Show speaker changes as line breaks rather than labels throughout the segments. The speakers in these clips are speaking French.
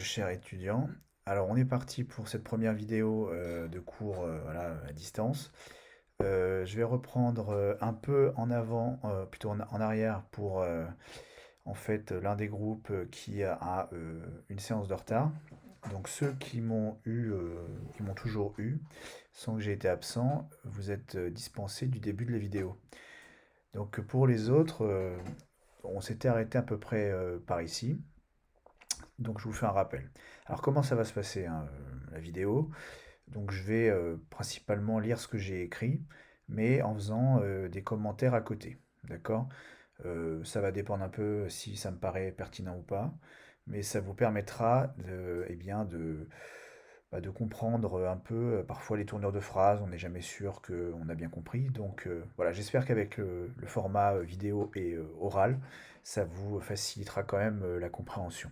Cher étudiant, alors on est parti pour cette première vidéo de cours voilà, à distance. Je vais reprendre un peu en avant, plutôt en arrière pour en fait l'un des groupes qui a une séance de retard. Donc ceux qui m'ont toujours eu, sans que j'ai été absent, vous êtes dispensés du début de la vidéo. Donc pour les autres, on s'était arrêté à peu près par ici. Donc je vous fais un rappel. Alors comment ça va se passer, hein, la vidéo? Donc je vais principalement lire ce que j'ai écrit, mais en faisant des commentaires à côté. D'accord? Ça va dépendre un peu si ça me paraît pertinent ou pas, mais ça vous permettra eh bien de comprendre un peu parfois les tournures de phrases, on n'est jamais sûr qu'on a bien compris. Donc voilà, j'espère qu'avec le format vidéo et oral, ça vous facilitera quand même la compréhension.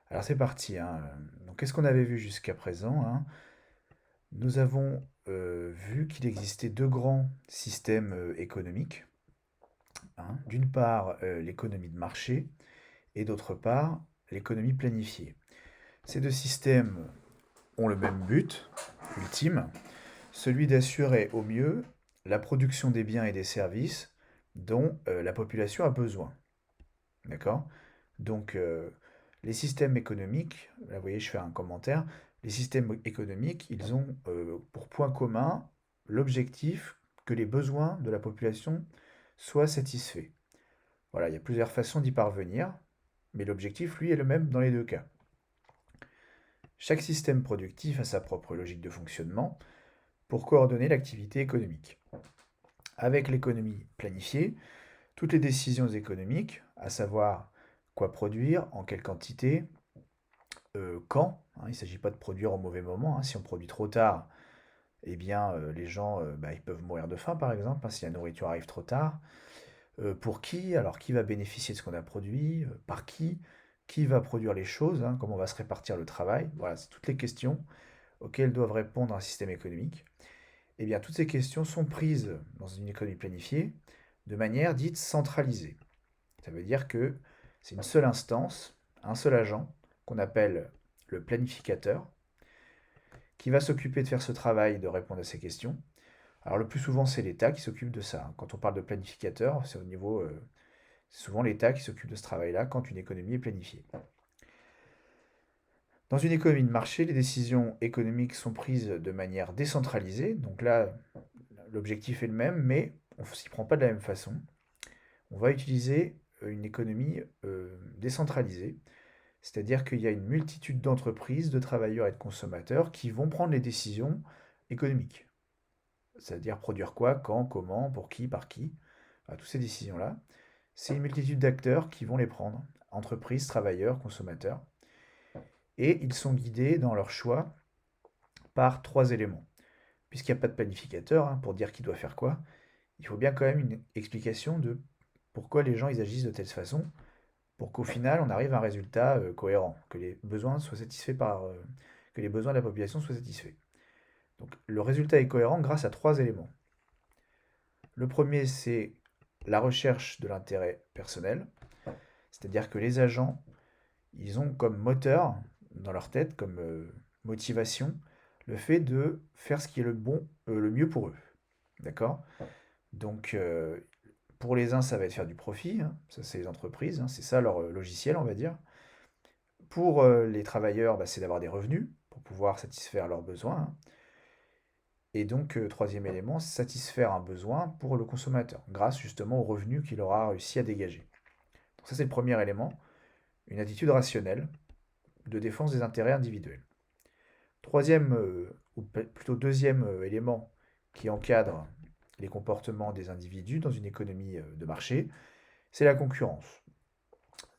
Alors c'est parti, hein. Donc qu'est-ce qu'on avait vu jusqu'à présent, hein? Nous avons vu qu'il existait deux grands systèmes économiques, hein. D'une part, l'économie de marché et d'autre part, l'économie planifiée. Ces deux systèmes ont le même but ultime, celui d'assurer au mieux la production des biens et des services dont la population a besoin. D'accord? Donc, les systèmes économiques, là vous voyez, je fais un commentaire, les systèmes économiques, ils ont pour point commun l'objectif que les besoins de la population soient satisfaits. Voilà, il y a plusieurs façons d'y parvenir, mais l'objectif, lui, est le même dans les deux cas. Chaque système productif a sa propre logique de fonctionnement pour coordonner l'activité économique. Avec l'économie planifiée, toutes les décisions économiques, à savoir quoi produire, en quelle quantité, quand, hein, il ne s'agit pas de produire au mauvais moment, hein. Si on produit trop tard, eh bien, les gens bah, ils peuvent mourir de faim, par exemple, hein, si la nourriture arrive trop tard. Pour qui? Alors, qui va bénéficier de ce qu'on a produit? Par qui va produire les choses, hein, comment va se répartir le travail? Voilà, c'est toutes les questions auxquelles doivent répondre un système économique. Eh bien, toutes ces questions sont prises dans une économie planifiée de manière dite centralisée. Ça veut dire que c'est une seule instance, un seul agent, qu'on appelle le planificateur, qui va s'occuper de faire ce travail, de répondre à ces questions. Alors le plus souvent, c'est l'État qui s'occupe de ça, hein. Quand on parle de planificateur, c'est au niveau, c'est souvent l'État qui s'occupe de ce travail-là quand une économie est planifiée. Dans une économie de marché, les décisions économiques sont prises de manière décentralisée. Donc là, l'objectif est le même, mais on ne s'y prend pas de la même façon. On va utiliser une économie décentralisée, c'est-à-dire qu'il y a une multitude d'entreprises, de travailleurs et de consommateurs qui vont prendre les décisions économiques. C'est-à-dire produire quoi, quand, comment, pour qui, par qui. Voilà, toutes ces décisions-là. C'est une multitude d'acteurs qui vont les prendre. Entreprises, travailleurs, consommateurs. Et ils sont guidés dans leur choix par trois éléments. Puisqu'il n'y a pas de planificateur, hein, pour dire qui doit faire quoi, il faut bien quand même une explication de pourquoi les gens ils agissent de telle façon, pour qu'au final on arrive à un résultat cohérent, que les besoins soient satisfaits que les besoins de la population soient satisfaits. Donc le résultat est cohérent grâce à trois éléments. Le premier, c'est la recherche de l'intérêt personnel, c'est-à-dire que les agents, ils ont comme moteur dans leur tête, comme motivation, le fait de faire ce qui est le mieux pour eux. D'accord? Donc, pour les uns, ça va être faire du profit, hein, ça c'est les entreprises, hein, c'est ça leur logiciel, on va dire. Pour les travailleurs, bah, c'est d'avoir des revenus pour pouvoir satisfaire leurs besoins, hein. Et donc, troisième élément, satisfaire un besoin pour le consommateur, grâce justement aux revenus qu'il aura réussi à dégager. Donc ça, c'est le premier élément, une attitude rationnelle de défense des intérêts individuels. Troisième, ou plutôt deuxième élément qui encadre les comportements des individus dans une économie de marché, c'est la concurrence.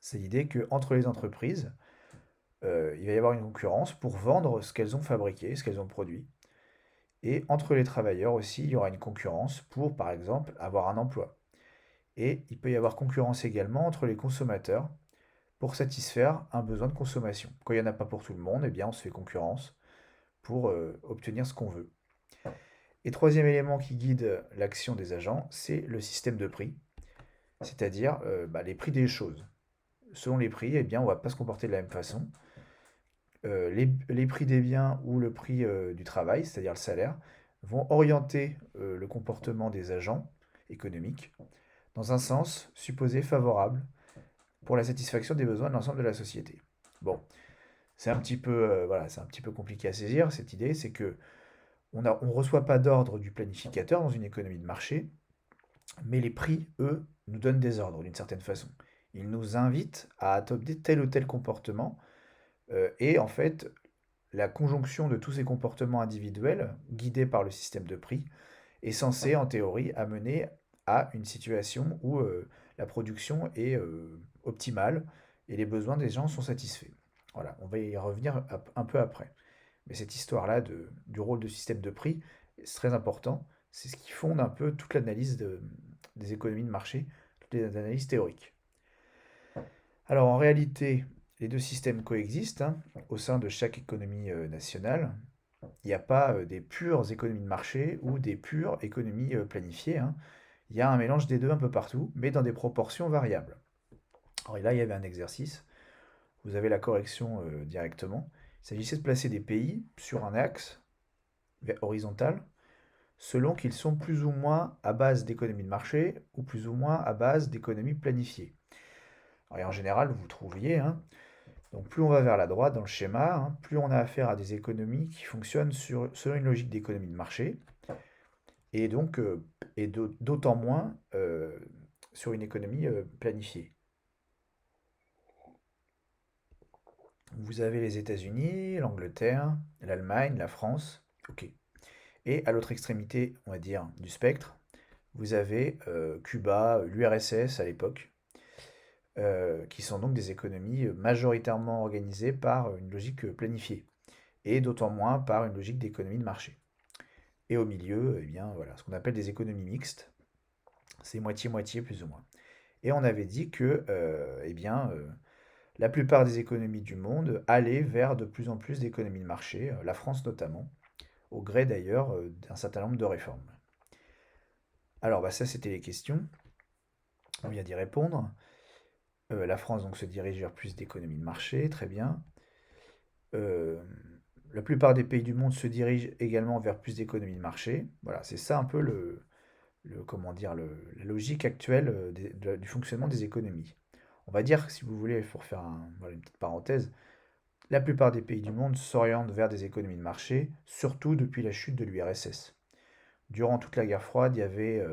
C'est l'idée qu'entre les entreprises, il va y avoir une concurrence pour vendre ce qu'elles ont fabriqué, ce qu'elles ont produit. Et entre les travailleurs aussi, il y aura une concurrence pour, par exemple, avoir un emploi. Et il peut y avoir concurrence également entre les consommateurs pour satisfaire un besoin de consommation. Quand il n'y en a pas pour tout le monde, eh bien on se fait concurrence pour obtenir ce qu'on veut. Et troisième élément qui guide l'action des agents, c'est le système de prix, c'est-à-dire bah, les prix des choses. Selon les prix, eh bien, on ne va pas se comporter de la même façon. les prix des biens ou le prix du travail, c'est-à-dire le salaire, vont orienter le comportement des agents économiques dans un sens supposé favorable pour la satisfaction des besoins de l'ensemble de la société. Bon, c'est un petit peu, voilà, c'est un petit peu compliqué à saisir cette idée, c'est que on reçoit pas d'ordre du planificateur dans une économie de marché, mais les prix, eux, nous donnent des ordres d'une certaine façon. Ils nous invitent à adopter tel ou tel comportement, et en fait, la conjonction de tous ces comportements individuels, guidés par le système de prix, est censée, en théorie, amener à une situation où la production est optimale et les besoins des gens sont satisfaits. Voilà, on va y revenir un peu après. Mais cette histoire-là du rôle de système de prix, c'est très important. C'est ce qui fonde un peu toute l'analyse des économies de marché, toutes les analyses théoriques. Alors en réalité, les deux systèmes coexistent hein, au sein de chaque économie nationale. Il n'y a pas des pures économies de marché ou des pures économies planifiées, hein. Il y a un mélange des deux un peu partout, mais dans des proportions variables. Alors là, il y avait un exercice. Vous avez la correction directement. Il s'agissait de placer des pays sur un axe horizontal selon qu'ils sont plus ou moins à base d'économies de marché ou plus ou moins à base d'économies planifiées. Alors, et en général, vous trouviez, hein, donc plus on va vers la droite dans le schéma, hein, plus on a affaire à des économies qui fonctionnent selon une logique d'économie de marché, et donc d'autant moins sur une économie planifiée. Vous avez les États-Unis, l'Angleterre, l'Allemagne, la France, ok. Et à l'autre extrémité, on va dire, du spectre, vous avez Cuba, l'URSS à l'époque, qui sont donc des économies majoritairement organisées par une logique planifiée, et d'autant moins par une logique d'économie de marché. Et au milieu, eh bien, voilà, ce qu'on appelle des économies mixtes, c'est moitié-moitié plus ou moins. Et on avait dit que eh bien, la plupart des économies du monde allaient vers de plus en plus d'économies de marché, la France notamment, au gré d'ailleurs d'un certain nombre de réformes. Alors bah, ça c'était les questions, on vient d'y répondre. La France donc se dirige vers plus d'économies de marché, très bien. Euh, la plupart des pays du monde se dirigent également vers plus d'économies de marché. Voilà, c'est ça un peu comment dire, la logique actuelle du fonctionnement des économies. On va dire, si vous voulez, pour faire voilà, une petite parenthèse, la plupart des pays du monde s'orientent vers des économies de marché, surtout depuis la chute de l'URSS. Durant toute la guerre froide, il y avait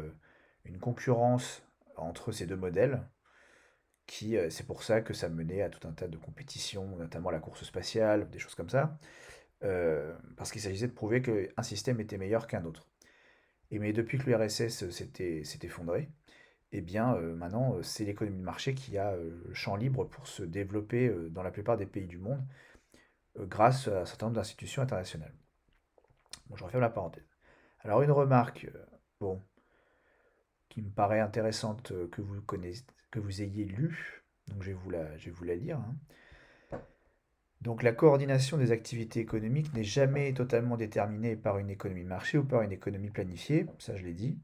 une concurrence entre ces deux modèles, c'est pour ça que ça menait à tout un tas de compétitions, notamment la course spatiale, des choses comme ça, parce qu'il s'agissait de prouver qu'un système était meilleur qu'un autre. Mais depuis que l'URSS s'est effondré, eh bien maintenant c'est l'économie de marché qui a le champ libre pour se développer dans la plupart des pays du monde grâce à un certain nombre d'institutions internationales. Bon, je referme la parenthèse. Alors une remarque, bon, qui me paraît intéressante que vous connaissez, que vous ayez lue, donc je vais vous la lire, hein. Donc la coordination des activités économiques n'est jamais totalement déterminée par une économie de marché ou par une économie planifiée, ça je l'ai dit.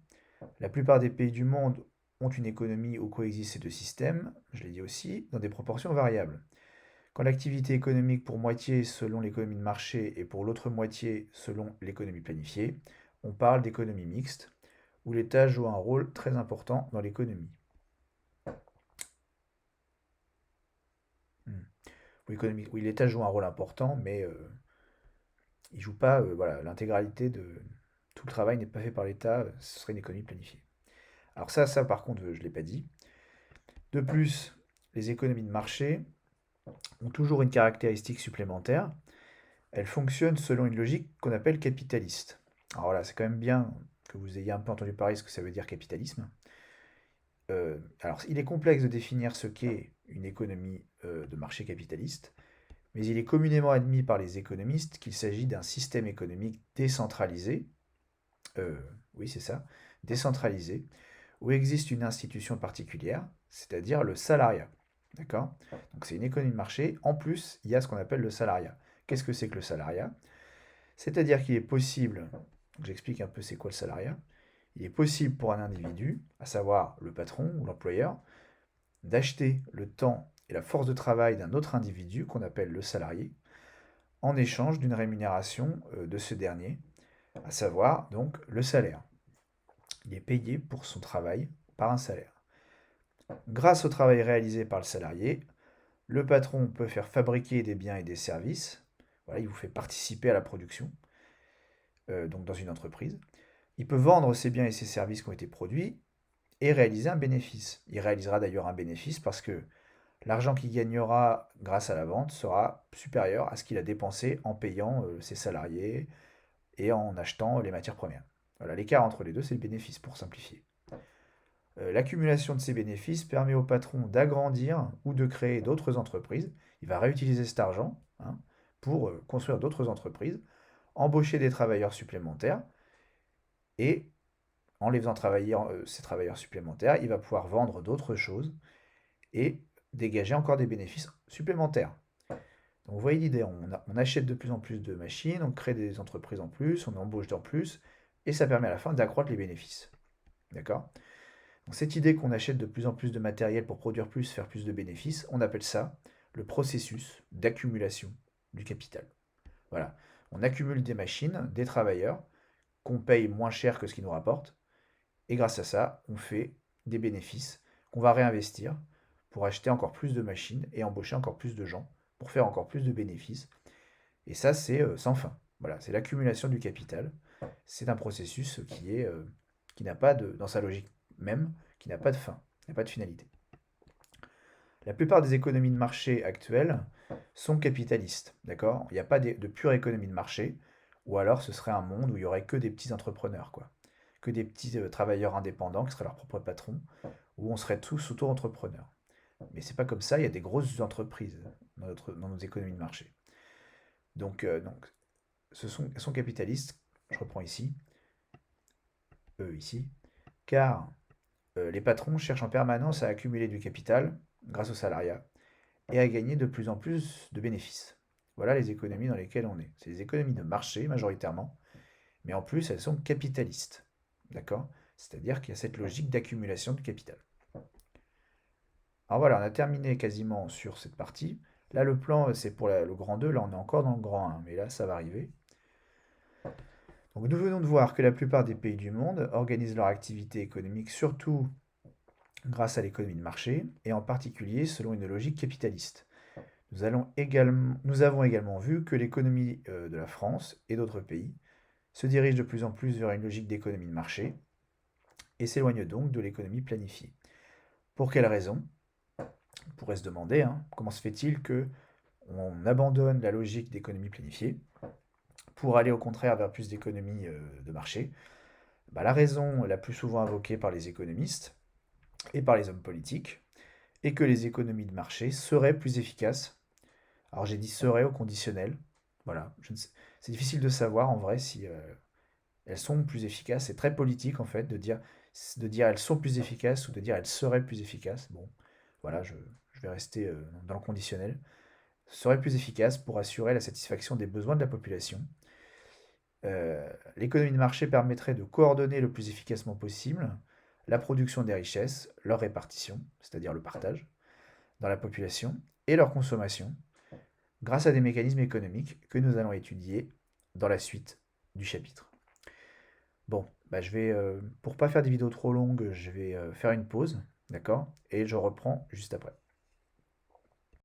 La plupart des pays du monde ont une économie où coexistent ces deux systèmes, je l'ai dit aussi, dans des proportions variables. Quand l'activité économique pour moitié selon l'économie de marché et pour l'autre moitié selon l'économie planifiée, on parle d'économie mixte, où l'État joue un rôle très important dans l'économie. Hmm. Oui, l'État joue un rôle important, mais il joue pas, voilà, l'intégralité de tout le travail n'est pas fait par l'État, ce serait une économie planifiée. Alors ça par contre, je ne l'ai pas dit. De plus, les économies de marché ont toujours une caractéristique supplémentaire. Elles fonctionnent selon une logique qu'on appelle capitaliste. Alors voilà, c'est quand même bien que vous ayez un peu entendu parler de ce que ça veut dire capitalisme. Alors, il est complexe de définir ce qu'est une économie de marché capitaliste, mais il est communément admis par les économistes qu'il s'agit d'un système économique décentralisé, euh, oui c'est ça, décentralisé, où existe une institution particulière, c'est-à-dire le salariat. D'accord? Donc c'est une économie de marché. En plus, il y a ce qu'on appelle le salariat. Qu'est-ce que c'est que le salariat? C'est-à-dire qu'il est possible, j'explique un peu c'est quoi le salariat, il est possible pour un individu, à savoir le patron ou l'employeur, d'acheter le temps et la force de travail d'un autre individu qu'on appelle le salarié, en échange d'une rémunération de ce dernier, à savoir donc le salaire. Il est payé pour son travail par un salaire. Grâce au travail réalisé par le salarié, le patron peut faire fabriquer des biens et des services. Voilà, il vous fait participer à la production, donc dans une entreprise. Il peut vendre ces biens et ces services qui ont été produits et réaliser un bénéfice. Il réalisera d'ailleurs un bénéfice parce que l'argent qu'il gagnera grâce à la vente sera supérieur à ce qu'il a dépensé en payant ses salariés et en achetant les matières premières. Voilà, l'écart entre les deux, c'est le bénéfice pour simplifier. L'accumulation de ces bénéfices permet au patron d'agrandir ou de créer d'autres entreprises. Il va réutiliser cet argent, hein, pour construire d'autres entreprises, embaucher des travailleurs supplémentaires et en les faisant travailler, ces travailleurs supplémentaires, il va pouvoir vendre d'autres choses et dégager encore des bénéfices supplémentaires. Donc vous voyez l'idée, on achète de plus en plus de machines, on crée des entreprises en plus, on embauche en plus, et ça permet à la fin d'accroître les bénéfices. D'accord? Donc cette idée qu'on achète de plus en plus de matériel pour produire plus, faire plus de bénéfices, on appelle ça le processus d'accumulation du capital. Voilà. On accumule des machines, des travailleurs, qu'on paye moins cher que ce qu'ils nous rapportent, et grâce à ça, on fait des bénéfices qu'on va réinvestir pour acheter encore plus de machines et embaucher encore plus de gens pour faire encore plus de bénéfices. Et ça, c'est sans fin. Voilà, c'est l'accumulation du capital. C'est un processus qui n'a pas de, dans sa logique même, qui n'a pas de fin, qui n'a pas de finalité. La plupart des économies de marché actuelles sont capitalistes, d'accord? Il n'y a pas de pure économie de marché, ou alors ce serait un monde où il y aurait que des petits entrepreneurs, quoi. Que des petits travailleurs indépendants qui seraient leurs propres patrons, où on serait tous auto-entrepreneurs. Mais c'est pas comme ça, il y a des grosses entreprises dans nos économies de marché. Donc elles sont capitalistes, je reprends ici, ici, car les patrons cherchent en permanence à accumuler du capital grâce au salariat et à gagner de plus en plus de bénéfices. Voilà les économies dans lesquelles on est. C'est des économies de marché majoritairement, mais en plus elles sont capitalistes. D'accord? C'est-à-dire qu'il y a cette logique d'accumulation de capital. Alors voilà, on a terminé quasiment sur cette partie. Là, le plan, c'est pour le grand 2. Là, on est encore dans le grand 1, mais là, ça va arriver. Donc, nous venons de voir que la plupart des pays du monde organisent leur activité économique surtout grâce à l'économie de marché, et en particulier selon une logique capitaliste. Nous avons également vu que l'économie de la France et d'autres pays se dirige de plus en plus vers une logique d'économie de marché et s'éloigne donc de l'économie planifiée. Pour quelles raisons? On pourrait se demander, hein, comment se fait-il que on abandonne la logique d'économie planifiée pour aller au contraire vers plus d'économie de marché? Bah, la raison la plus souvent invoquée par les économistes et par les hommes politiques est que les économies de marché seraient plus efficaces. Alors j'ai dit serait au conditionnel. Voilà, c'est difficile de savoir en vrai si elles sont plus efficaces. C'est très politique en fait de dire elles sont plus efficaces ou de dire elles seraient plus efficaces. Bon, voilà, je vais rester dans le conditionnel. Serait plus efficace pour assurer la satisfaction des besoins de la population. L'économie de marché permettrait de coordonner le plus efficacement possible la production des richesses, leur répartition, c'est-à-dire le partage, dans la population, et leur consommation, grâce à des mécanismes économiques que nous allons étudier dans la suite du chapitre. Bon, bah pour pas faire des vidéos trop longues, je vais faire une pause, d'accord? Et je reprends juste après.